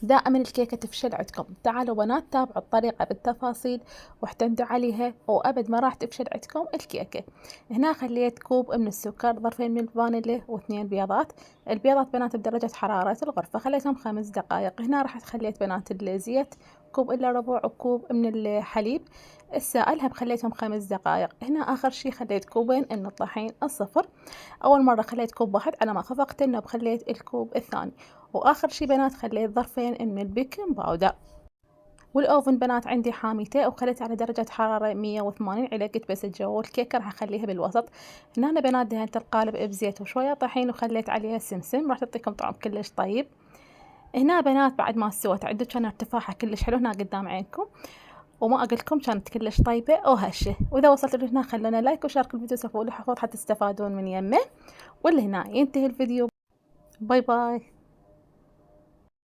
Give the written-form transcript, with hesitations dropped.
دائما الكيكة تفشل عندكم. تعالوا بنات تابعوا الطريقة بالتفاصيل واعتمدوا عليها، وأبد ما راح تفشل عندكم الكيكة. هنا خليت كوب من السكر، ظرفين من الفانيليا، واثنين بيضات. البيضات بنات بدرجة حرارة الغرفة، خليتهم 5 دقائق. هنا راح خليت بنات الزيت كوب إلا ربع، وكوب من الحليب السائل هم خليتهم 5 دقائق. هنا آخر شي خليت كوبين من الطحين الصفر. أول مرة خليت كوب واحد، على ما خفقت النب خليت الكوب الثاني. واخر شي بنات خليت ظرفين من البيكنج باودر. والاوفن بنات عندي حاميته، وخليت على درجة حرارة 180. علقت بس الجو الكيكة راح اخليها بالوسط. هنا أنا بنات دهنت القالب بزيت وشوية طحين، وخليت عليها سمسم، راح تعطيكم طعم كلش طيب. هنا بنات بعد ما استوت عندك كان ارتفاعها كلش حلو هنا قدام عينكم، وما اقولكم كانت كلش طيبة وهشة. واذا وصلتوا لهنا خلونا لايك وشاركوا الفيديو، سووا له حفظ حتى تستفادون من يمه. واللي هنا ينتهي الفيديو. باي باي.